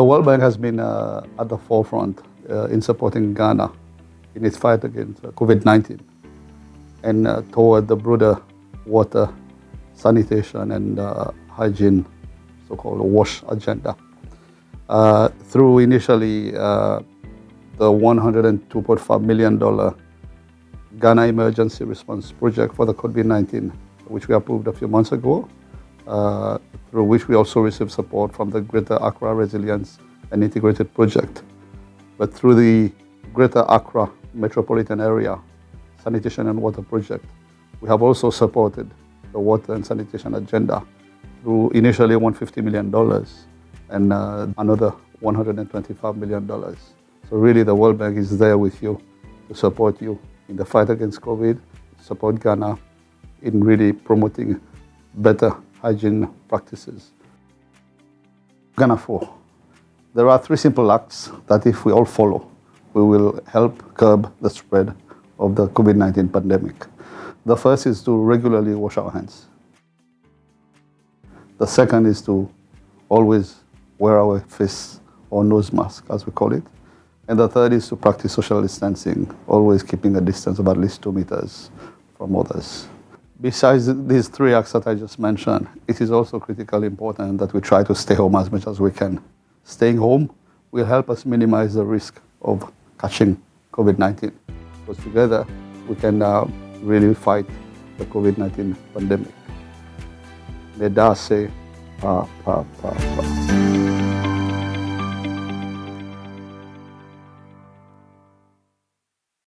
World Bank has been at the forefront in supporting Ghana in its fight against COVID-19 and toward the broader water, sanitation and hygiene, so-called WASH agenda. Through initially the $102.5 million Ghana Emergency Response Project for the COVID-19, which we approved a few months ago, through which we also received support from the Greater Accra Resilience and Integrated Project. But through the Greater Accra Metropolitan Area Sanitation and Water Project, we have also supported the water and sanitation agenda through initially $150 million and another $125 million. So really the World Bank is there with you to support you in the fight against COVID, support Ghana in really promoting better hygiene practices. Ghana 4. There are 3 simple acts that if we all follow, we will help curb the spread of the COVID-19 pandemic. The first is to regularly wash our hands. The second is to always wear our face or nose mask, as we call it. And the third is to practice social distancing, always keeping a distance of at least 2 meters from others. Besides these 3 acts that I just mentioned, it is also critically important that we try to stay home as much as we can. Staying home will help us minimize the risk of catching COVID-19, because together we can really fight the COVID-19 pandemic. May Da say, pa, pa, pa, pa.